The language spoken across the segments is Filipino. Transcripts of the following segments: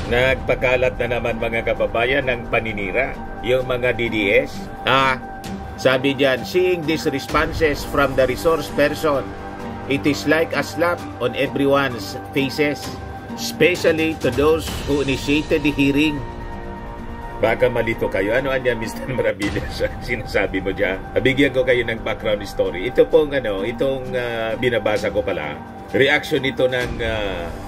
Nagpakalat na naman mga kababayan ng paninira, yung mga DDS. Sabi diyan, seeing these responses from the resource person, it is like a slap on everyone's faces, especially to those who initiated the hearing. Baka malito kayo. Ano niya, Mr. Maravillas, sinasabi mo dyan? Bigyan ko kayo ng background story. Ito pong binabasa ko pala. Reaction nito ng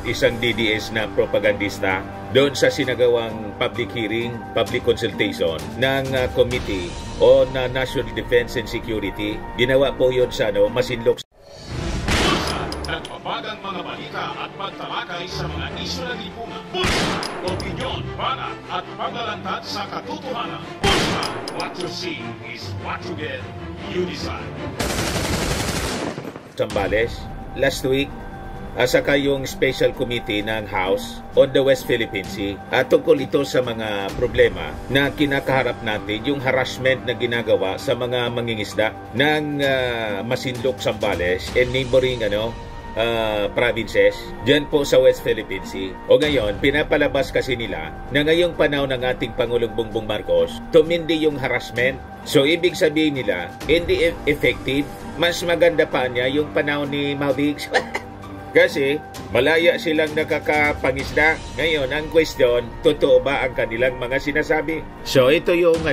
isang DDS na propagandista doon sa sinagawang public hearing, public consultation ng Committee on National Defense and Security. Ginawa po yun sa Masinloc. Nagpapagang mga balita at pagtalakay sa mga isyu ng lipunan. Pulsa, opinyon, banat at paglalantad sa katotohanan. Pulsa, what you see is what you get. You decide. Zambales, last week, saka yung special committee ng House on the West Philippine Sea. Tungkol ito sa mga problema na kinakaharap natin, yung harassment na ginagawa sa mga mangingisda ng Masinloc, Zambales and neighboring provinces dyan po sa West Philippine Sea. O ngayon, pinapalabas kasi nila na ngayong panahon ng ating Pangulong Bongbong Marcos, tumindi yung harassment. So, ibig sabihin nila, hindi effective. Mas maganda pa niya yung panahon ni Maudigs. Kasi, malaya silang nakakapangisda. Ngayon, ang question, totoo ba ang kanilang mga sinasabi? So, ito yung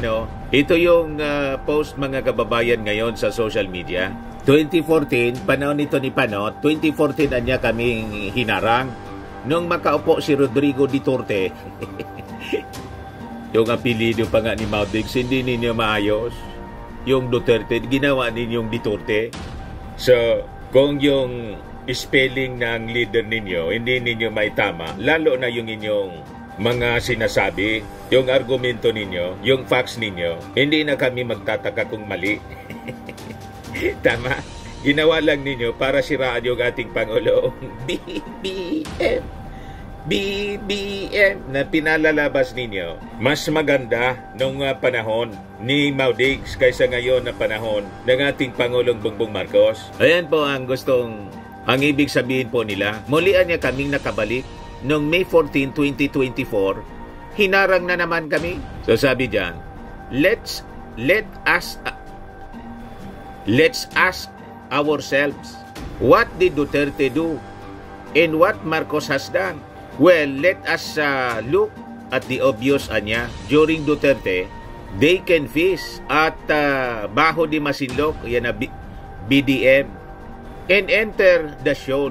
post mga kababayan ngayon sa social media. 2014, panahon nito ni Panot, 2014 anya kaming hinarang nung makaupo si Rodrigo Duterte. Yung apelido pa nga ni Maudigs, hindi ninyo maayos. Yung Duterte, ginawa ninyong Duterte. So, kung yung spelling ng leader ninyo, hindi ninyo may tama, lalo na yung inyong mga sinasabi, yung argumento ninyo, yung facts ninyo, hindi na kami magtataka kung mali. Tama. Ginawa lang ninyo para siraan yung ating Pangulong BBM na pinalalabas ninyo. Mas maganda nung panahon ni Maudigs kaysa ngayon na panahon ng ating Pangulong Bongbong Marcos. Ayan po ang ibig sabihin po nila. Mulian niya kaming nakabalik noong May 14, 2024. Hinarang na naman kami. So sabi diyan, let's ask ourselves, what did Duterte do and what Marcos has done? Well, let us look at the obvious anya. During Duterte, they can fish at Bajo de Masinloc, yan na BDM, and enter the shoal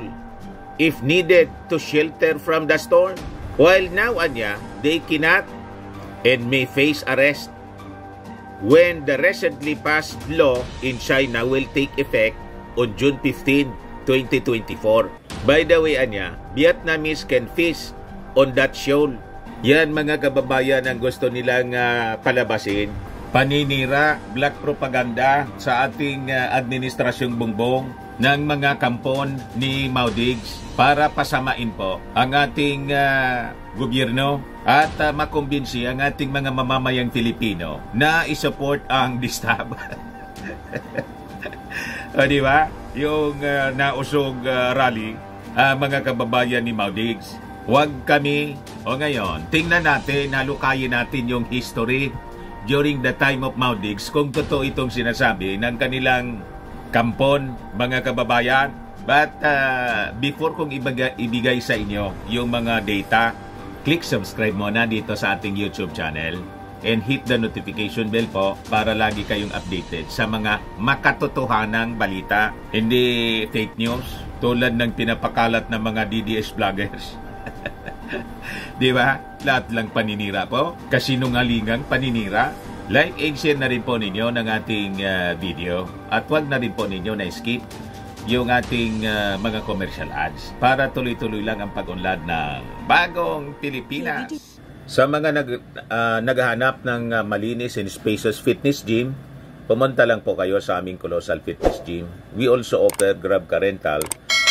if needed to shelter from the storm. While now anya, they cannot and may face arrest when the recently passed law in China will take effect on June 15, 2024. By the way, anya, Vietnamese can fish on that shoal. Yan mga kababayan ang gusto nilang palabasin. Paninira, black propaganda sa ating administrasyong Bongbong ng mga kampon ni Maudigs para pasamain po ang ating gobyerno at makumbinsi ang ating mga mamamayang Pilipino na isupport ang DISTAB. O diba? Yung nausog rally, mga kababayan ni Maudigs. Huwag kami, ngayon, tingnan natin, halukayin natin yung history during the time of Maudigs kung totoo itong sinasabi ng kanilang kampon, mga kababayan. But before kong ibigay sa inyo yung mga data, click subscribe muna dito sa ating YouTube channel and hit the notification bell po para lagi kayong updated sa mga makatotohanang balita, hindi fake news tulad ng pinapakalat ng mga DDS vloggers. Di ba? Lahat lang paninira po, kasinungalingang paninira. Like and share na rin po ninyo ng ating video at wag na rin po ninyo na skip yung ating mga commercial ads para tuloy-tuloy lang ang pag-unlad ng Bagong Pilipinas. Sa mga naghahanap ng malinis and spacious fitness gym, pumunta lang po kayo sa aming Colossal Fitness Gym. We also offer Grab Car Rental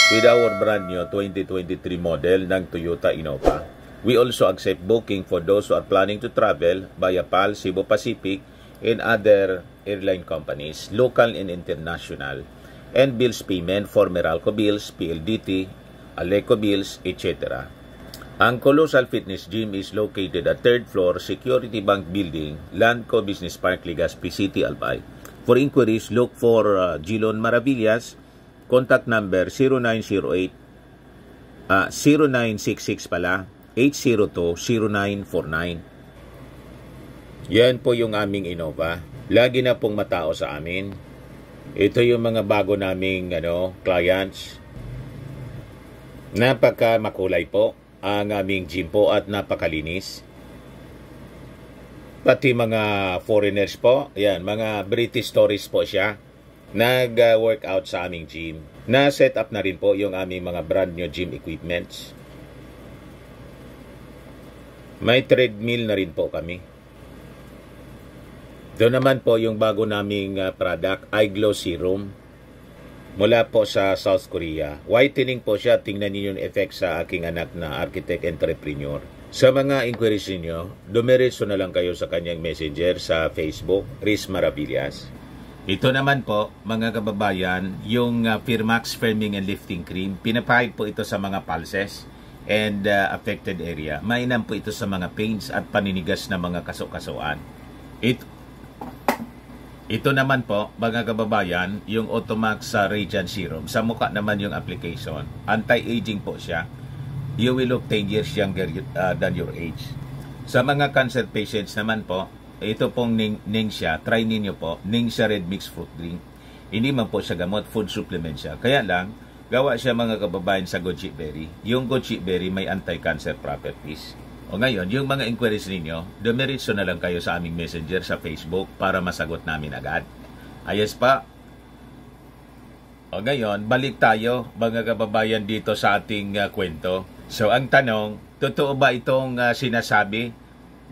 with our brand new 2023 model ng Toyota Innova. We also accept booking for those who are planning to travel via PAL, Cebu Pacific, and other airline companies, local and international, and bills payment for Meralco bills, PLDT, Aleco bills, etc. Ang Colossal Fitness Gym is located at 3rd floor, Security Bank Building, Landco Business Park, Legazpi City, Albay. For inquiries, look for Gilon Maravillas. Contact number 0966 pala, 802-0949. Yan po yung aming Innova. Lagi na pong matao sa amin. Ito yung mga bago naming clients. Napaka makulay po ang aming gym po at napakalinis. Pati mga foreigners po, yan, mga British tourists po siya, nag-workout sa aming gym. Na-set up na rin po yung aming mga brand new gym equipments. May treadmill na rin po kami. Doon naman po yung bago naming product, iGlow Serum. Mula po sa South Korea. Whitening po siya. Tingnan niyo yung effect sa aking anak na architect entrepreneur. Sa mga inquiries niyo, dumiretso na lang kayo sa kanyang messenger sa Facebook, Riz Maravillas. Ito naman po, mga kababayan, yung Firmax Firming and Lifting Cream. Pinapahid po ito sa mga pulses and affected area. Mainam po ito sa mga pains at paninigas na mga kaso-kasuan. Ito naman po, mga kababayan, yung Automax Radiant Serum. Sa mukha naman yung application. Anti-aging po siya. You will look 10 years younger than your age. Sa mga cancer patients naman po, ito pong Ningxia. Try ninyo po. Ningxia Red Mix Fruit Drink. Hindi man po siya gamot. Food supplement siya. Kaya lang, gawa siya mga kababayan sa goji berry. Yung goji berry may anti-cancer properties. O ngayon, yung mga inquiries ninyo, dumiretso na lang kayo sa aming messenger sa Facebook para masagot namin agad. Ayos pa. O ngayon, balik tayo mga kababayan dito sa ating kwento. So ang tanong, totoo ba itong sinasabi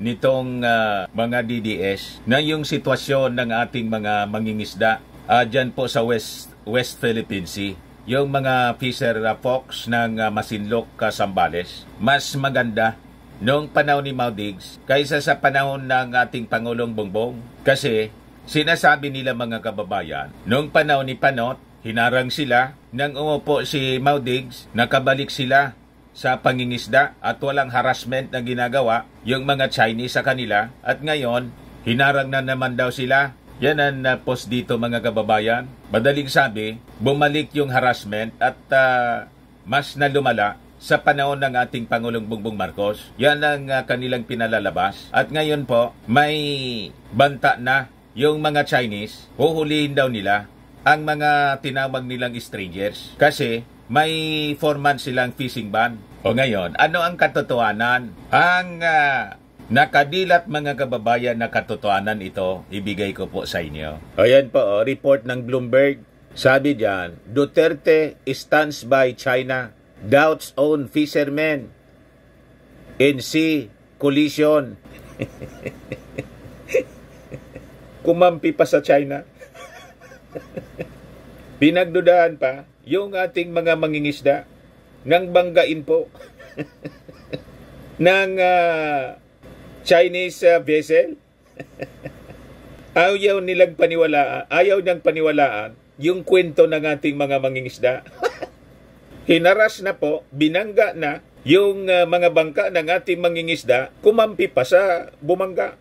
nitong mga DDS na yung sitwasyon ng ating mga mangingisda dyan po sa West Philippine Sea, yung mga fisher folks ng Masinloc, Zambales, mas maganda noong panahon ni Maudigs kaysa sa panahon ng ating Pangulong Bongbong? Kasi sinasabi nila mga kababayan, noong panahon ni Panot, hinarang sila, nang umupo si Maudigs, nakabalik sila sa pangingisda at walang harassment na ginagawa yung mga Chinese sa kanila, at ngayon, hinarang na naman daw sila. Yan ang post dito mga kababayan. Madaling sabi, bumalik yung harassment at mas na lumala sa panahon ng ating Pangulong Bongbong Marcos. Yan ang kanilang pinalalabas. At ngayon po, may banta na yung mga Chinese, huhulihin daw nila ang mga tinawag nilang strangers kasi may 4 months silang fishing ban. O ngayon, ano ang katotohanan? Ang nakadilat mga kababayan na katotohanan ito, ibigay ko po sa inyo. O yan po, report ng Bloomberg. Sabi diyan, Duterte stands by China. Doubts own fishermen in sea collision. Kumampi pa sa China. Pinagdudahan pa yung ating mga mangingisda nang banggain po ng Chinese vessel. Ayaw niyang paniwalaan yung kwento ng ating mga mangingisda. Hinaras na po, binangga na yung mga bangka ng ating mangingisda, kumampi pa sa bumangga.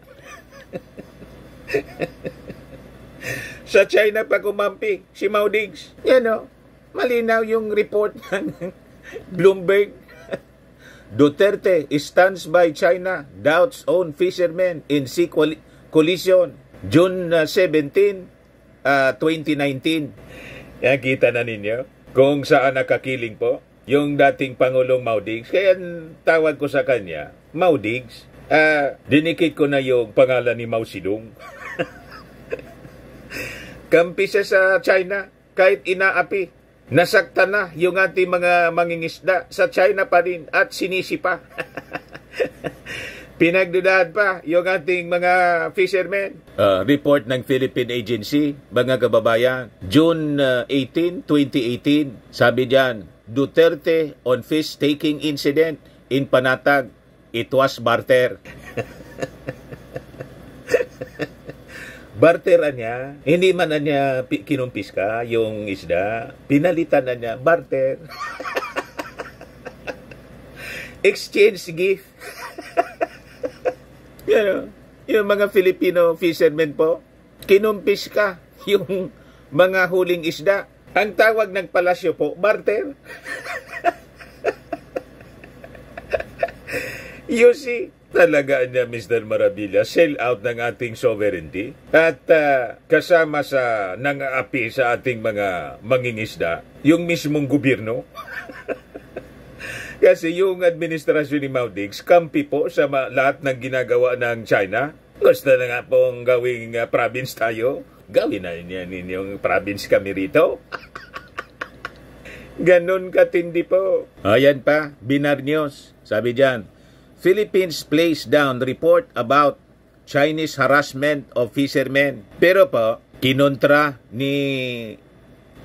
Sa China pa kumampi si Maudigs. Yan o, malinaw yung report ng Bloomberg. Duterte stands by China, doubts own fishermen in sea collision. June 17, 2019. Yan, kita na ninyo kung saan nakakiling po yung dating Pangulong Maudigs. Kaya tawag ko sa kanya, Maudigs. Dinikit ko na yung pangalan ni Mao Zedong. Kampi siya sa China, kahit inaapi. Nasakta na yung ating mga mangingisda sa China pa rin at sinisi pa. Pinagdudahan pa yung ating mga fishermen. Report ng Philippine Agency, mga kababayan, June 18, 2018, sabi diyan, Duterte on fish taking incident in Panatag. It was barter. Barteran niya. Hindi man na niya kinumpis ka yung isda. Pinalitan na niya. Barter. exchange gift. Yung mga Filipino fishermen po, kinumpis ka yung mga huling isda. Ang tawag ng palasyo po, barter. You see, talaga niya, Mr. Marabilla, sell out ng ating sovereignty at kasama sa nang-aapi sa ating mga mangingisda, yung mismong gobyerno. Kasi yung administrasyon ni Mao Diggs, kampi po sa lahat ng ginagawa ng China. Gusto na nga pong gawing province tayo. Gawin na ninyong province kami rito. Ganon katindi po. Ayan pa, Binar News. Sabi dyan, Philippines plays down report about Chinese harassment of fishermen. Pero po, kinontra ni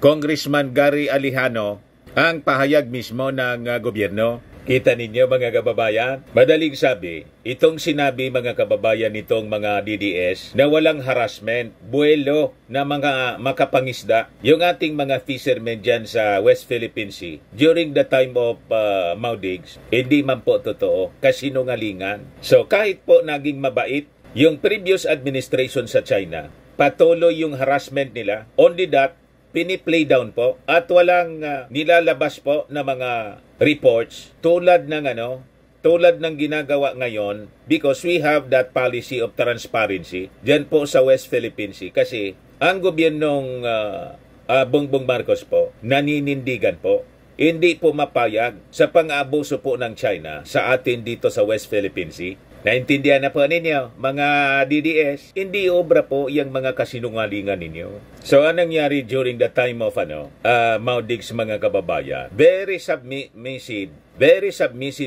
Congressman Gary Alejano ang pahayag mismo ng gobyerno. Kita ninyo mga kababayan, madaling sabi, itong sinabi mga kababayan nitong mga DDS na walang harassment, buwelo na mga makapangisda, yung ating mga fishermen dyan sa West Philippine Sea during the time of Mao Diggs, hindi man po totoo, kasinungalingan. So kahit po naging mabait yung previous administration sa China, patuloy yung harassment nila, only that, pini-play down po at walang nilalabas po na mga reports tulad ng ginagawa ngayon because we have that policy of transparency dyan po sa West Philippine Sea kasi ang gobyernong Bongbong Marcos po naninindigan po, hindi po mapayag sa pang-aabuso po ng China sa atin dito sa West Philippine Sea. Naintindihan na po ninyo, mga DDS, hindi obra po yung mga kasinungalingan ninyo. So, anong nangyari during the time of Mao Diggs, mga kababayan? Very submissive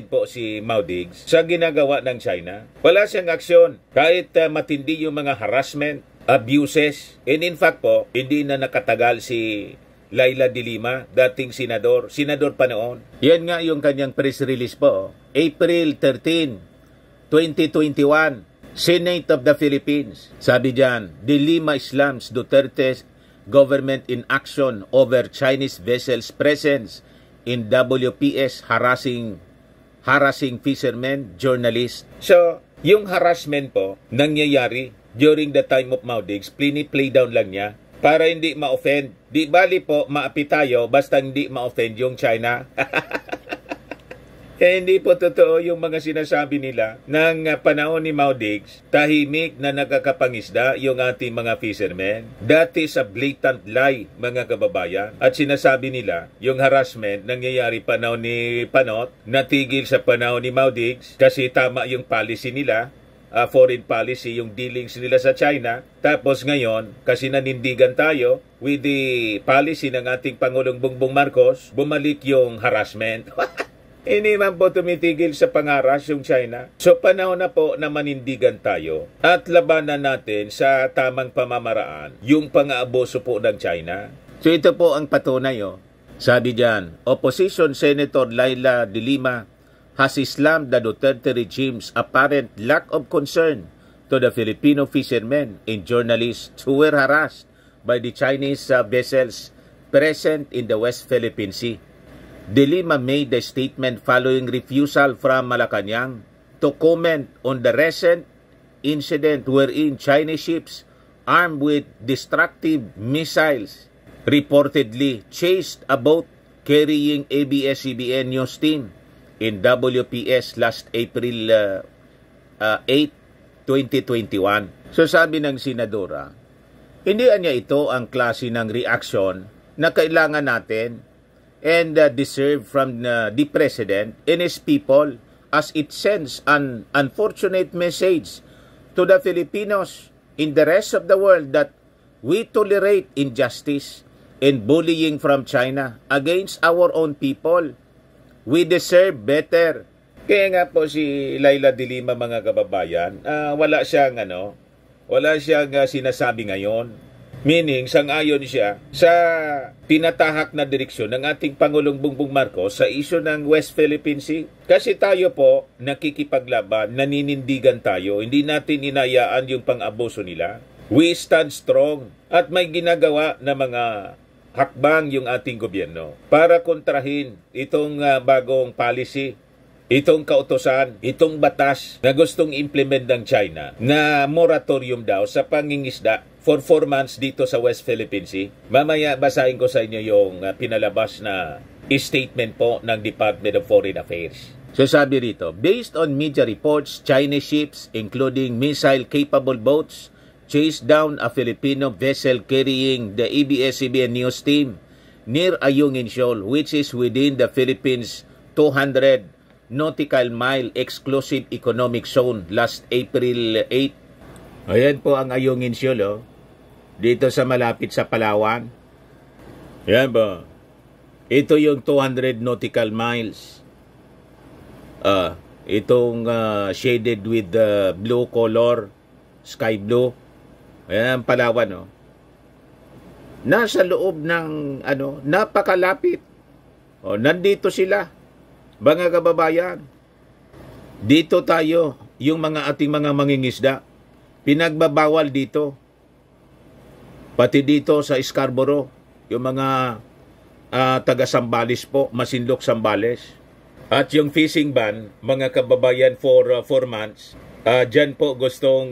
po si Mao Diggs sa ginagawa ng China. Wala siyang aksyon. Kahit matindi yung mga harassment, abuses, and in fact po, hindi na nakatagal si Laila de Lima, dating senador pa noon. Yan nga yung kanyang press release po. April 13, 2021, Senate of the Philippines. Sabi diyan, De Lima slams Duterte's government in action over Chinese vessels presence in WPS harassing fishermen, journalists. So, yung harassment po nangyayari during the time of Mao Diggs, play down lang niya para hindi ma-offend. Di bali po maapi tayo basta hindi ma-offend yung China. Hindi po totoo yung mga sinasabi nila ng panahon ni Mao Diggs, tahimik na nakakapangisda yung ating mga fishermen. That is a blatant lie, mga kababayan. At sinasabi nila, yung harassment nangyayari panahon ni Panot, natigil sa panahon ni Mao Diggs kasi tama yung policy nila, foreign policy, yung dealings nila sa China. Tapos ngayon, kasi nanindigan tayo with the policy ng ating Pangulong Bongbong Marcos, bumalik yung harassment. Hindi man po tumitigil sa pangaras yung China. So panahon na po na manindigan tayo at labanan natin sa tamang pamamaraan yung pang-aabuso po ng China. So ito po ang patunay. Sabi diyan, Opposition Senator Laila de Lima has slammed the Duterte regime's apparent lack of concern to the Filipino fishermen and journalists who were harassed by the Chinese vessels present in the West Philippine Sea. De Lima made a statement following refusal from Malacanang to comment on the recent incident wherein Chinese ships armed with destructive missiles reportedly chased a boat carrying ABS-CBN news team in WPS last April 8, 2021. So sabi ng senadora, hindi niya ito ang klase ng reaksyon na kailangan natin and deserve from the President and his people as it sends an unfortunate message to the Filipinos in the rest of the world that we tolerate injustice and bullying from China against our own people. We deserve better. Kaya nga po si Laila de Lima, mga kababayan, wala siyang sinasabi ngayon. Meaning, sang-ayon siya sa pinatahak na direksyon ng ating Pangulong Bongbong Marcos sa isyu ng West Philippine Sea. Kasi tayo po, nakikipaglaban, naninindigan tayo, hindi natin inayaan yung pang-abuso nila. We stand strong at may ginagawa na mga hakbang yung ating gobyerno para kontrahin itong bagong policy itong kautosan, itong batas na gustong implement ng China na moratorium daw sa pangingisda for 4 months dito sa West Philippine Sea. Mamaya basahin ko sa inyo yung pinalabas na statement po ng Department of Foreign Affairs. So sabi rito, based on media reports, Chinese ships including missile-capable boats chased down a Filipino vessel carrying the ABS-CBN news team near Ayungin Shoal, which is within the Philippines' 200 nautical mile exclusive economic zone last April 8. Ayan po ang Ayungin Shoal, oh. Dito sa malapit sa Palawan. Ayan po. Ito yung 200 nautical miles. Itong shaded with the blue color, sky blue. Ayan ang Palawan, oh. Nasa loob ng napakalapit. Nandito sila, mga kababayan. Dito tayo, yung mga ating mga mangingisda, pinagbabawal dito. Pati dito sa Scarborough, yung mga taga Sambales po, Masinloc, Sambales. At yung fishing ban, mga kababayan, for 4 months, dyan po gustong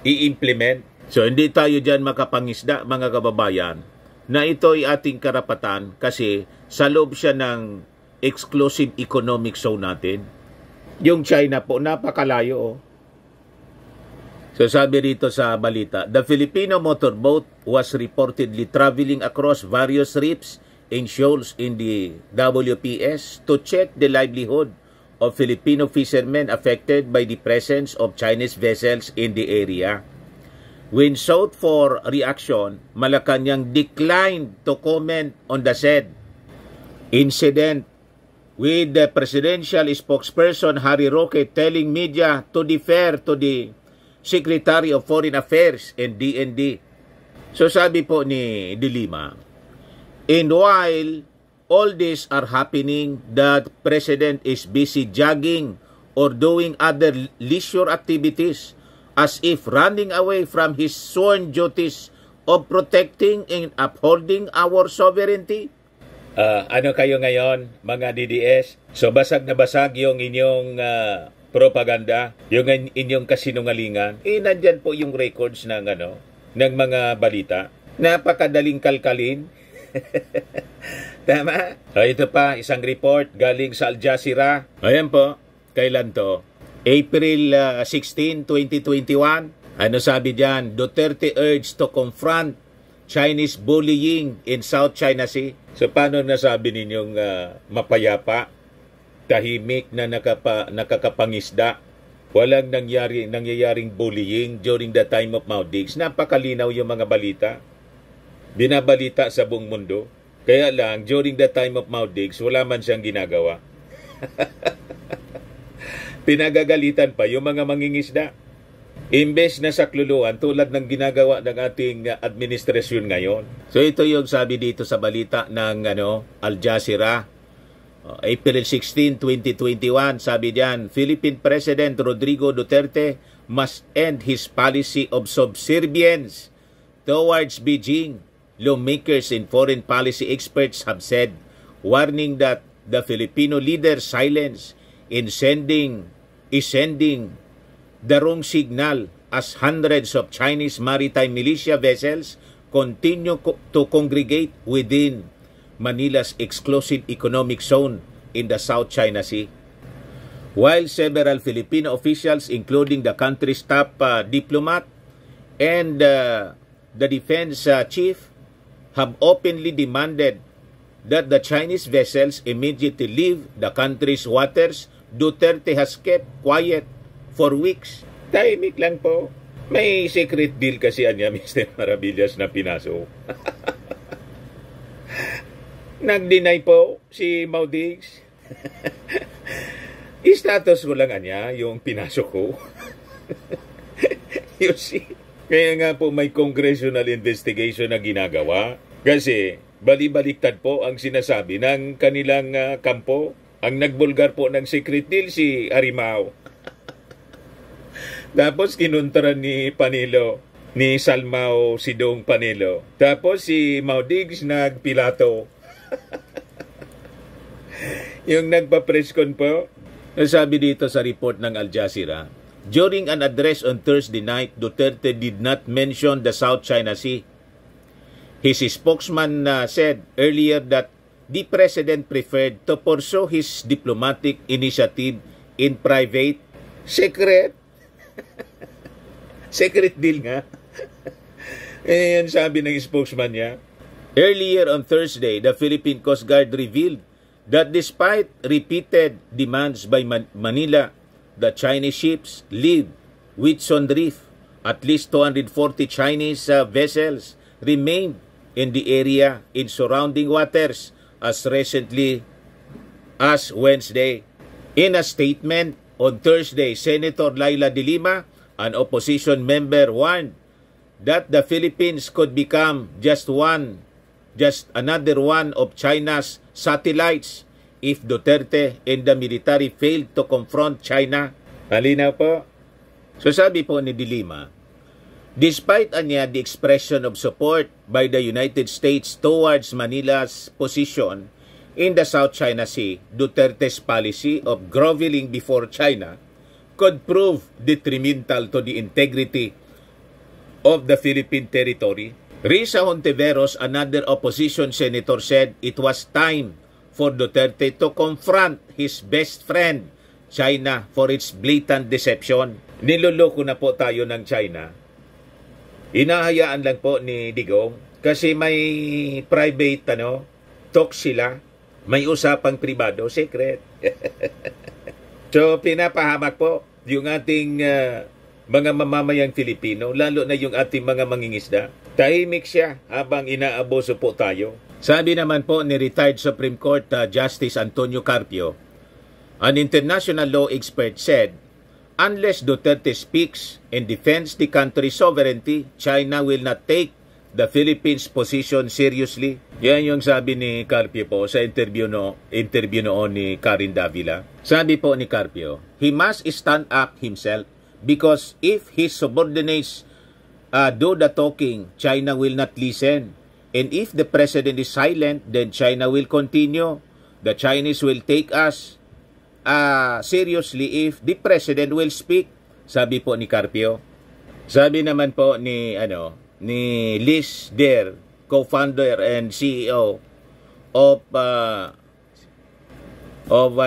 i-implement. So, hindi tayo dyan makapangisda, mga kababayan, na ito ay ating karapatan kasi sa loob siya ng exclusive economic zone natin. Yung China po, napakalayo. Oh. So, sabi rito sa balita, the Filipino motorboat was reportedly traveling across various reefs and shoals in the WPS to check the livelihood of Filipino fishermen affected by the presence of Chinese vessels in the area. When sought for reaction, Malacanang declined to comment on the said incident, with the presidential spokesperson Harry Roque telling media to defer to the Secretary of Foreign Affairs and DND. So sabi po ni De Lima, and while all this are happening, the President is busy jogging or doing other leisure activities as if running away from his sworn duties of protecting and upholding our sovereignty. Ano kayo ngayon, mga DDS? So basag na basag yung inyong propaganda, yung inyong kasinungalingan. Nandyan po yung records ng ng mga balita. Napakadaling kalkalin. Tama? Ito pa, isang report galing sa Al Jazeera. Ayan po, kailan to? April 16, 2021. Ano sabi diyan? Duterte urged to confront Chinese bullying in South China Sea. So paano nasabi ninyong mapayapa, tahimik na nakakapangisda, walang nangyayaring bullying during the time of Mao Diggs? Napakalinaw yung mga balita. Binabalita sa buong mundo. Kaya lang, during the time of Mao Diggs, wala man siyang ginagawa. Pinagagalitan pa yung mga mangingisda. Imbes na sakluluan tulad ng ginagawa ng ating administrasyon ngayon. So ito yung sabi dito sa balita ng Al Jazeera. April 16, 2021, sabi diyan, Philippine President Rodrigo Duterte must end his policy of subservience towards Beijing, lawmakers and foreign policy experts have said, warning that the Filipino leader's silence is sending the wrong signal as hundreds of Chinese maritime militia vessels continue to congregate within Manila's exclusive economic zone in the South China Sea. While several Filipino officials, including the country's top diplomat and the defense chief, have openly demanded that the Chinese vessels immediately leave the country's waters, Duterte has kept quiet for weeks. Tahimik lang po. May secret deal kasi niya, Mr. Maravillas, na pinasok. Nag-deny po si Mao Diggs. I-status ko lang niya yung pinasok ko. You see? Kaya nga po may congressional investigation na ginagawa. Kasi bali-baliktad po ang sinasabi ng kanilang kampo. Ang nagbulgar po ng secret deal si Arimao. Tapos kinuntaran ni Panelo, ni Salmao Sidong Panelo. Tapos si Mao Diggs nagpilato. Yung nagpa-press con po, sabi dito sa report ng Al Jazeera, during an address on Thursday night, Duterte did not mention the South China Sea. His spokesman said earlier that the president preferred to pursue his diplomatic initiative in private. Secret. Secret deal nga. Yan sabi ng spokesman niya. Earlier on Thursday, the Philippine Coast Guard revealed that despite repeated demands by Manila, the Chinese ships leave Whitsun Reef. At least 240 Chinese vessels remained in the area in surrounding waters as recently as Wednesday. In a statement on Thursday, Senator Laila De Lima, an opposition member, warned that the Philippines could become just another one of China's satellites if Duterte and the military failed to confront China. Malinaw po. So sabi po ni De Lima, despite the expression of support by the United States towards Manila's position in the South China Sea, Duterte's policy of groveling before China could prove detrimental to the integrity of the Philippine territory. Risa Hontiveros, another opposition senator, said it was time for Duterte to confront his best friend, China, for its blatant deception. Niloloko na po tayo ng China. Inahayaan lang po ni Digong kasi may private talk sila, may usapang pribado, secret. So pinapahamak po yung ating mga mamamayang Filipino, lalo na yung ating mga mangingisda. Tahimik siya habang inaaboso po tayo. Sabi naman po ni retired Supreme Court Justice Antonio Carpio, an international law expert, said, unless Duterte speaks and defends the country's sovereignty, China will not take the Philippines' position seriously. Yan yung sabi ni Carpio po sa interview noon ni Karen Davila. Sabi po ni Carpio, he must stand up himself because if his subordinates do the talking, China will not listen. And if the president is silent, then China will continue. The Chinese will take us seriously if the president will speak. Sabi po ni Carpio. Sabi naman po ni Liz Der, co-founder and CEO of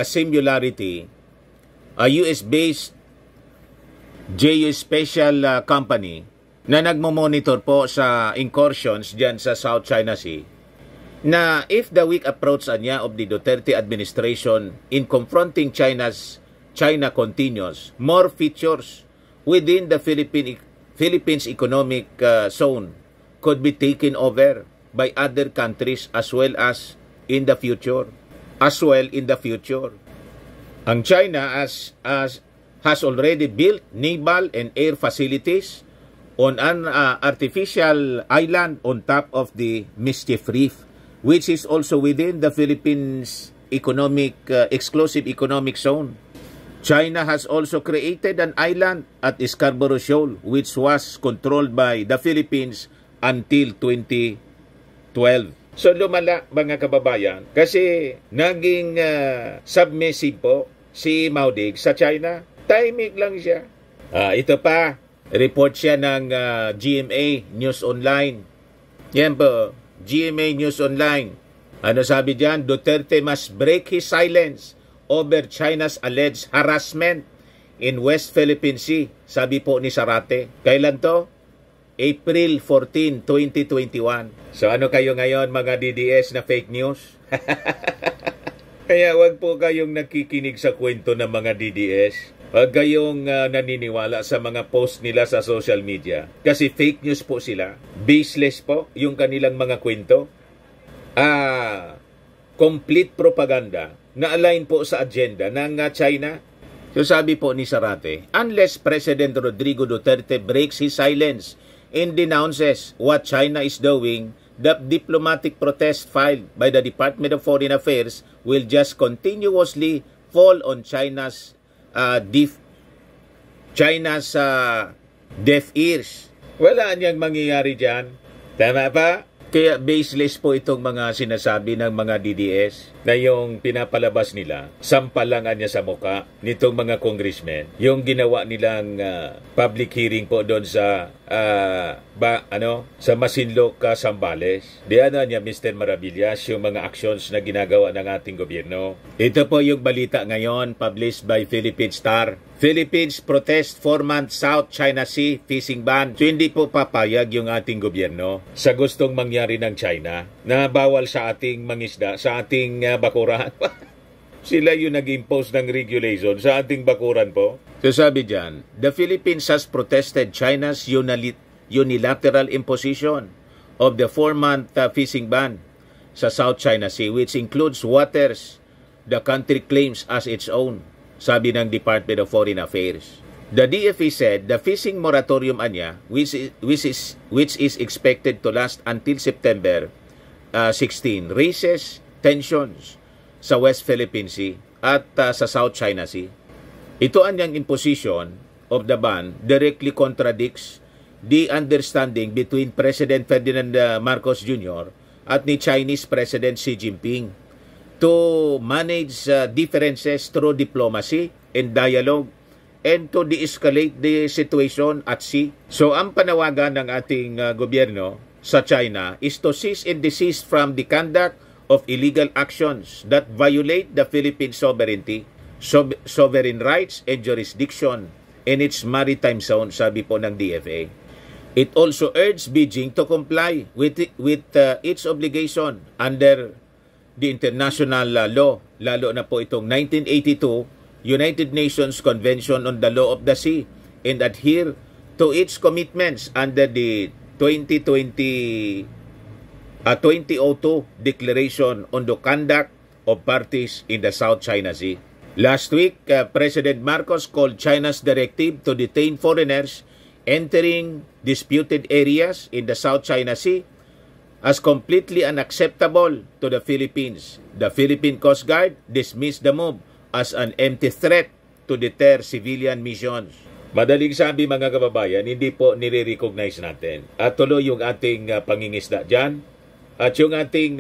Singularity, a US-based geospatial company na nagmo-monitor po sa incursions dyan sa South China Sea, na if the weak approach of the Duterte administration in confronting China continues, more features within the Philippines economic zone could be taken over by other countries as well in the future. Ang China has already built naval and air facilities on an artificial island on top of the Mischief Reef, which is also within the Philippines exclusive economic zone. China has also created an island at Scarborough Shoal, which was controlled by the Philippines until 2012. So lumala, mga kababayan, kasi naging submissive po si Mao Dig sa China. Timing lang siya. Ito pa, report siya ng GMA News Online. Yan po, GMA News Online. Ano sabi diyan? Duterte must break his silence over China's alleged harassment in West Philippine Sea. Sabi po ni Sarate. Kailan to? April 14, 2021. So ano kayo ngayon, mga DDS na fake news? Kaya wag po kayong nakikinig sa kwento ng mga DDS. Wag kayong naniniwala sa mga post nila sa social media. Kasi fake news po sila. Baseless po yung kanilang mga kwento. Complete propaganda na align po sa agenda ng China. So sabi po ni Sarate, unless President Rodrigo Duterte breaks his silence and denounces what China is doing, the diplomatic protest filed by the Department of Foreign Affairs will just continuously fall on China's deaf ears. Wala niyang mangyayari dyan. Tama ba? Kaya baseless po itong mga sinasabi ng mga DDS na yung pinapalabas nila, sampalangan niya sa muka nitong mga congressmen. Yung ginawa nilang public hearing po doon sa sa Masinloc, Zambales. Diyan niya Mr. Maravillas yung mga actions na ginagawa ng ating gobyerno. Ito po yung balita ngayon published by Philippine Star. Philippines protest 4-month South China Sea fishing ban. So hindi po papayag yung ating gobyerno sa gustong mangyari ng China na bawal sa ating mangisda, sa ating bakuran. Sila yung nag-impose ng regulation sa ating bakuran po. So sabi dyan, the Philippines has protested China's unilateral imposition of the 4-month fishing ban sa South China Sea, which includes waters the country claims as its own, sabi ng Department of Foreign Affairs. The DFA said the fishing moratorium anya, which is expected to last until September 16, raises tensions sa West Philippine Sea at sa South China Sea. Ito anyang imposition of the ban directly contradicts the understanding between President Ferdinand Marcos Jr. at ni Chinese President Xi Jinping to manage differences through diplomacy and dialogue and to de-escalate the situation at sea. So ang panawagan ng ating gobyerno sa China is to cease and desist from the conduct of illegal actions that violate the Philippine sovereignty, sovereign rights and jurisdiction in its maritime zone, sabi po ng DFA. It also urged Beijing to comply with its obligation under the international law, lalo na po itong 1982 United Nations Convention on the Law of the Sea, and adhere to its commitments under the 2002 Declaration on the Conduct of Parties in the South China Sea. Last week, President Marcos called China's directive to detain foreigners entering disputed areas in the South China Sea as completely unacceptable to the Philippines. The Philippine Coast Guard dismissed the move as an empty threat to deter civilian missions. Madaling sabi mga kababayan, hindi po nire-recognize natin. At tuloy yung ating pangingisda dyan. At yung ating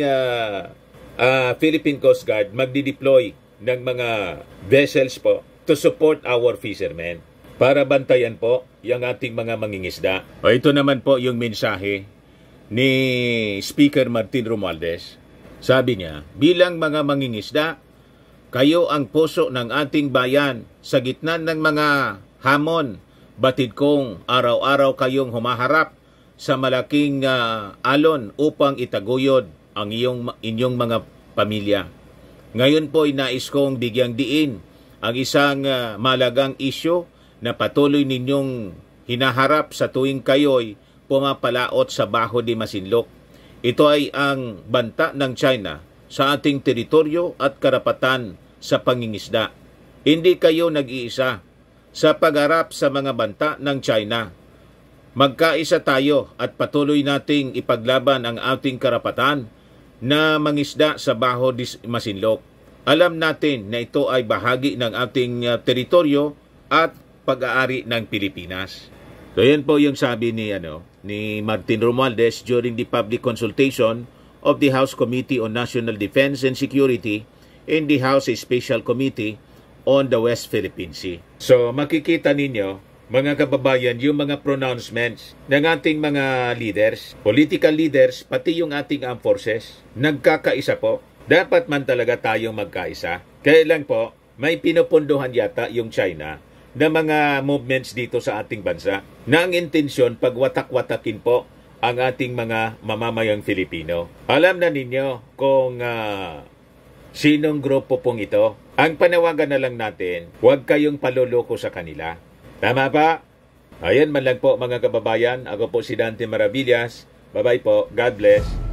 Philippine Coast Guard magdi-deploy ng mga vessels po to support our fishermen para bantayan po yung ating mga mangingisda. O ito naman po yung mensahe ni Speaker Martin Romualdez. Sabi niya, bilang mga mangingisda, kayo ang puso ng ating bayan sa gitna ng mga hamon. Batid kong araw-araw kayong humaharap sa malaking alon upang itaguyod ang inyong mga pamilya. Ngayon po ay nais kong bigyang diin ang isang malagang isyu na patuloy ninyong hinaharap sa tuwing kayo'y pumapalaot sa Baho de Masinloc. Ito ay ang banta ng China sa ating teritoryo at karapatan sa pangingisda. Hindi kayo nag-iisa sa pagharap sa mga banta ng China. Magkaisa tayo at patuloy nating ipaglaban ang ating karapatan na mangisda sa Baho de Masinloc. Alam natin na ito ay bahagi ng ating teritoryo at pag-aari ng Pilipinas. So yan po yung sabi ni Martin Romualdez during the public consultation of the House Committee on National Defense and Security in the House Special Committee on the West Philippine Sea. So makikita ninyo, mga kababayan, yung mga pronouncements ng ating mga leaders, political leaders, pati yung ating armed forces, nagkakaisa po. Dapat man talaga tayong magkaisa. Kaya lang po, may pinupunduhan yata yung China na mga movements dito sa ating bansa na ang intensyon pagwatak-watakin po ang ating mga mamamayang Filipino. Alam na ninyo kung sinong grupo pong ito. Ang panawagan na lang natin, huwag kayong paloloko sa kanila. Tama ba? Ayan man lang po mga kababayan. Ako po si Dante Maravillas. Bye-bye po. God bless.